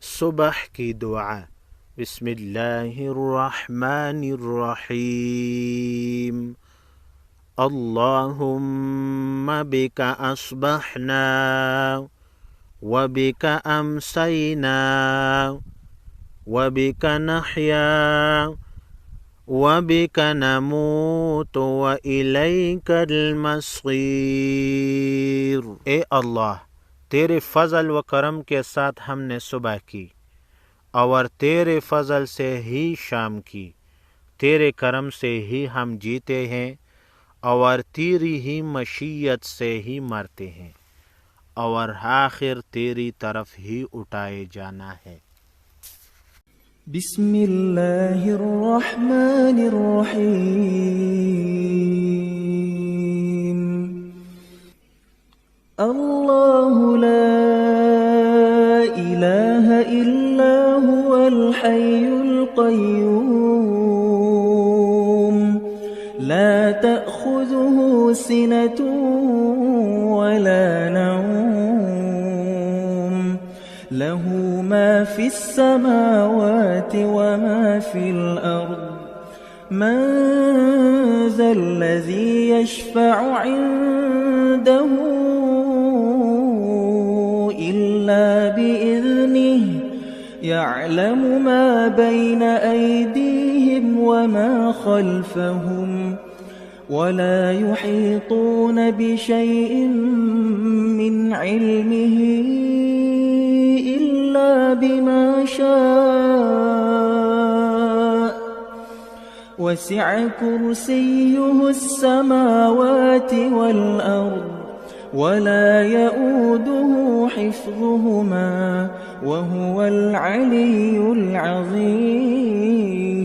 सुबह की दुआ। बिस्मिल्लाहिर्रहमानिर्रहीम। अल्लाहुम्मा बिका अस्बहना व बिका अमसैना व बिका नहया व बिका नमूतु व इलैकल मसीर। ए अल्लाह, तेरे फजल व करम के साथ हमने सुबह की और तेरे फजल से ही शाम की। तेरे करम से ही हम जीते हैं और तेरी ही मशीयत से ही मरते हैं और आखिर तेरी तरफ ही उठाए जाना है। बिस्मिल्लाहिर्रहमानिर्रहीम। अल्लाहु ला इलाहा इल्ला हुवल हय्युल क़य्यूम ला तअख़ुज़ुहु सिनतुन वला नौम लहू मा फिस समावाति व मा फिल अर्द मन ज़ल्लज़ी यशफ़अु इंदहु इल्ला बिइज़निहि यअलमु मा बैन अयदीहिम व मा खल्फ़हुम वला युहीतून बिशैइन मिन इल्मिही इल्ला बिमा शाअ वसिअ कुर्सियुहु अस्समावाति वल अर्द वला यऊदुहु हिफ्ज़ुहुमा वहुवल अलियुल अज़ीम।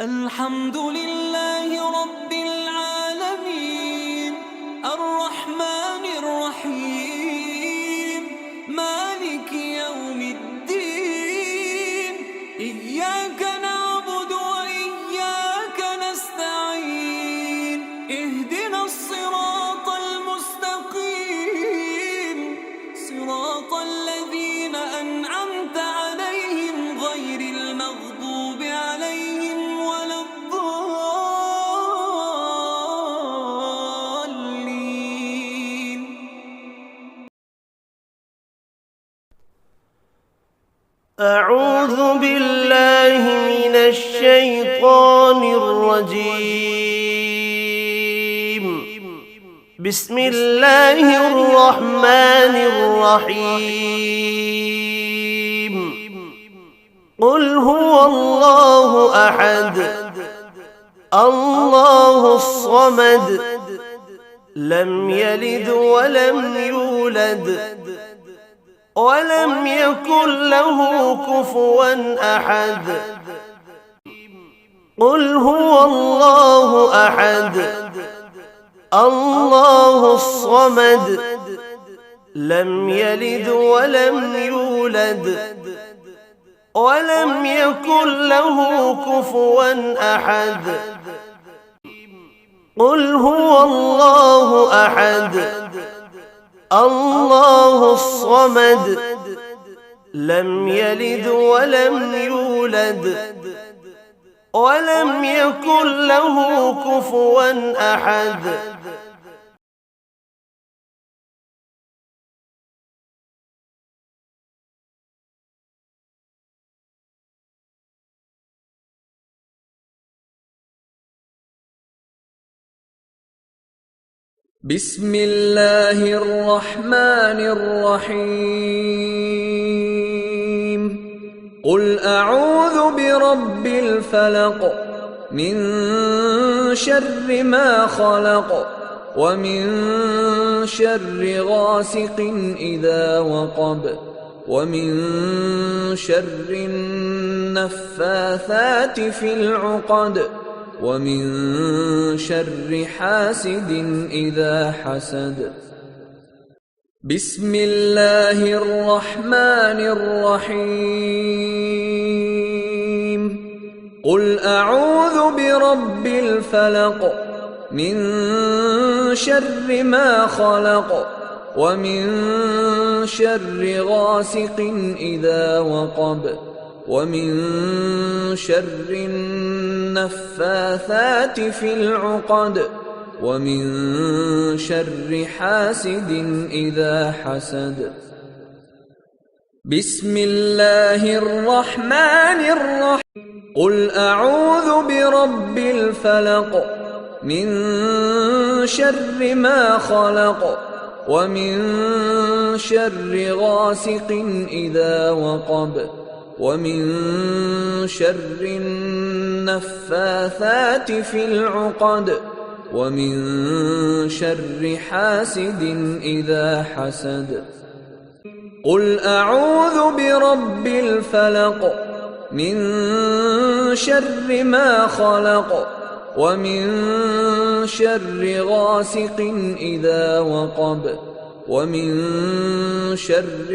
अल्हम्दुलिल्लाहि रब्बिल आलमीन अर्रहमानिर रहीम मालिकि यौमिद्दीन इय्याका नअबुदु व इय्याका नस्तईन इहदिनस सिरातल मुस्तकीम सिरातल लज़ीना अनअमता अलैहिम गैरिल मग़दूबि अलैहिम वलद्दाल्लीन। अऊज़ु बिल्लाहि मिनश शैतानिर रजीम। बिस्मिल्लाहिर रहमानिर रहीम। क़ुल हुवल्लाहु अहद अल्लाहुस समद लम यलिद व लम यूलद वलम यकुन लहु कुफुवन अहद। क़ुल हुवल्लाहु अहद अल्लाहुस समद लम यलिद व लम यूलद वलम यकुन लहु कुफुवन अहद। क़ुल हुवल्लाहु अहद अल्लाहुस समद लम यलिद व लम यूलद वलम यकुन लहु कुफुवन अहद। बिस्मिल्लाहिर रहमानिर रहीम। क़ुल अऊज़ु बिरब्बिल फलक़ मिन शर्रि मा खलक़ व मिन शर्रि गासिक़िन इज़ा वक़ब व मिन शर्रि नफ़्फ़ाथाति फ़िल उक़द ومن شر حاسد إذا حسد। بسم الله الرحمن الرحيم قل أعوذ برب الفلق من شر ما خلق ومن شر غاسق إذا وقب ومن شر النفاثات في العقد ومن شر حاسد إذا حسد. بسم الله الرحمن الرحيم. قل أعوذ برب الفلق من شر ما خلق ومن شر غاسق إذا وقب ومن شر النفاثات في العقد ومن شر حاسد إذا حسد. قل أعوذ برب الفلق من شر ما خلق ومن شر غاسق إذا وقب ومن شر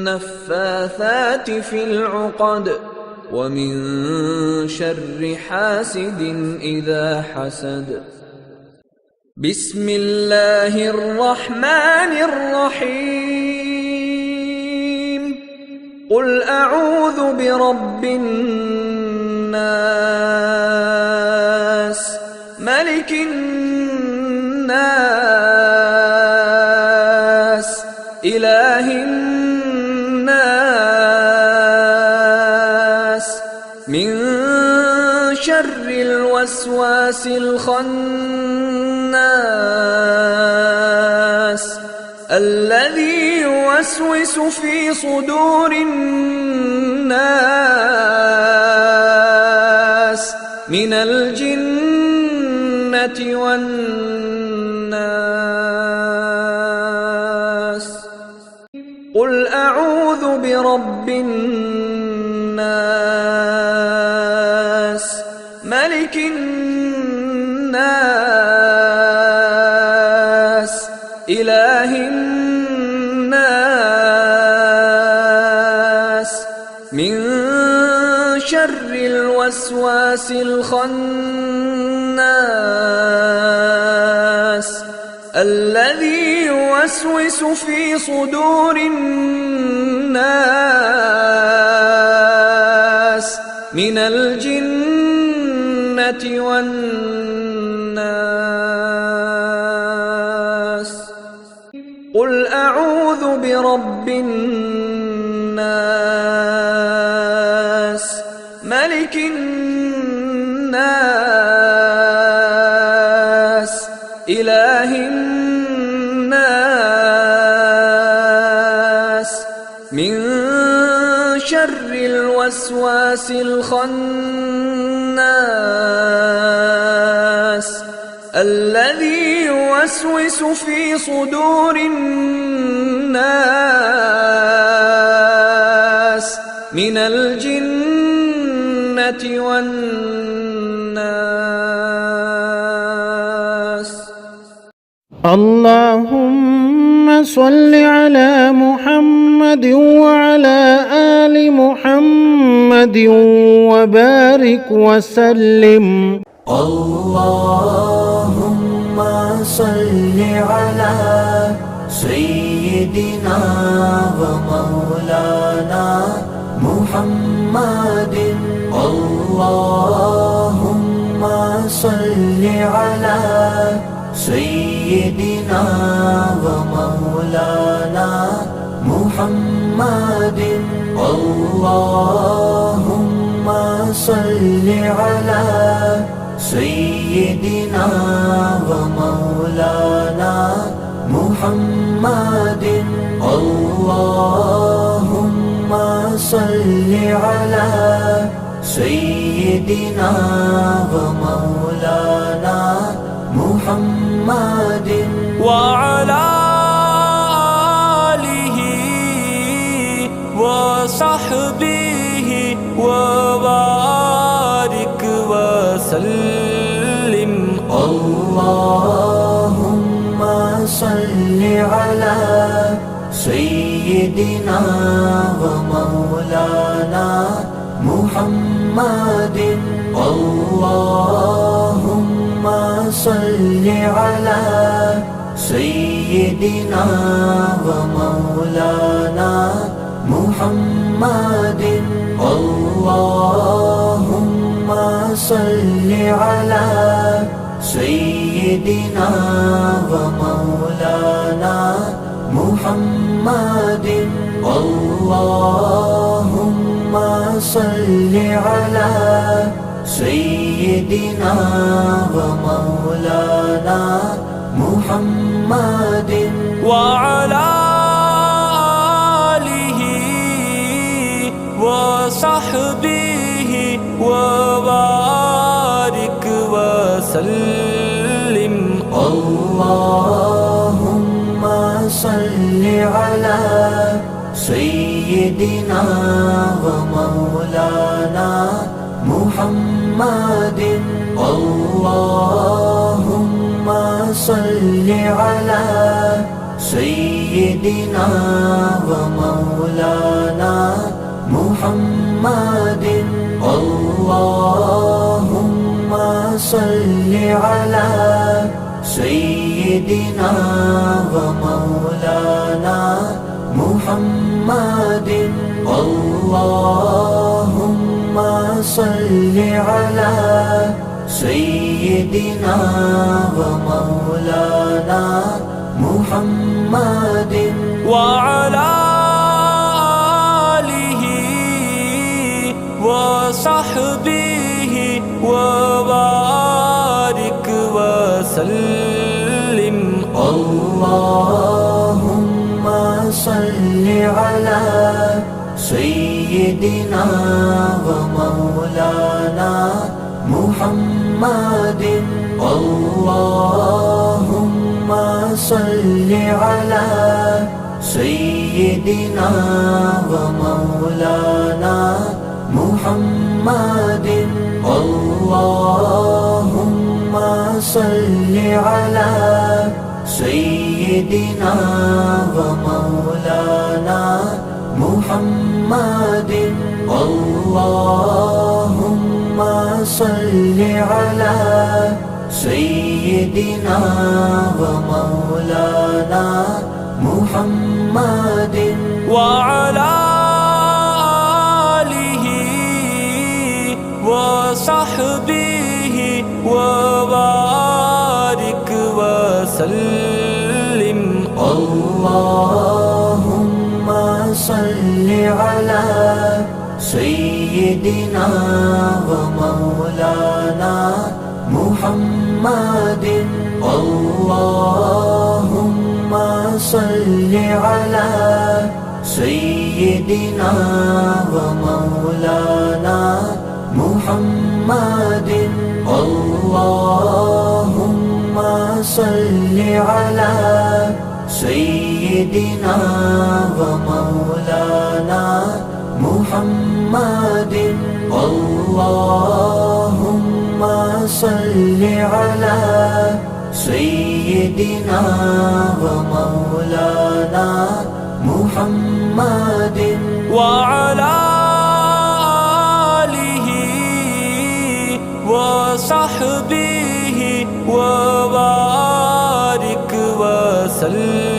النفاثات في العقد ومن شر حاسد إذا حسد. بسم الله الرحمن الرحيم. قل أعوذ برب الناس ملك الناس إله الناس من شر الوسواس الخناس الذي يوسوس في صدور الناس من الجنة والناس. قل أعوذ برب الناس ملك الناس إله الناس من شر الوسواس الخناس الذي يوسوس في صدور الناس من الجنة والناس. قل أعوذ برب الناس ملك الناس إله الناس من شر الوسواس الخناس الذي يوسوس في صدور الناس من الجنة والناس. اللهم صل على محمد وعلى آل محمد وبارك وسلم. اللهم صل على سيدنا ومولانا محمد. اللهم صل على سيدنا ومولانا محمد. اللهم صل على سيدنا ومولانا محمد. اللهم صل على سيدنا ومولانا محمد وعلى آله وصحبه وبارك وسلم. اللهم صل على سيدنا ومولانا محمد. اللهم صل على سيدنا سيدنا ومولانا محمد اللهم صل على سيدنا ومولانا محمد اللهم صل على سيدنا ومولانا محمد وعلى آله وصحبه وبارك وسلم اللهم صل على سيدنا ومولانا محمد اللهم صل على سيدنا ومولانا محمد اللهم صل على سيدنا ومولانا محمد اللهم صل على سيدنا ومولانا محمد وعلى آله وصحبه وبارك وسلم اللهم صل على سيدنا ومولانا محمد اللهم صل على سيدنا ومولانا محمد اللهم صل على سيدنا ومولانا محمد اللهم صل على سيدنا ومولانا محمد وعلى آله وصحبه وبارك وسلم اللهم صل على سيدنا ومولانا محمد اللهم صل على سيدنا ومولانا محمد اللهم صل على سيدنا ومولانا محمد اللهم صل على سيدنا ومولانا محمد وعلى آله وصحبه وبارك وسلم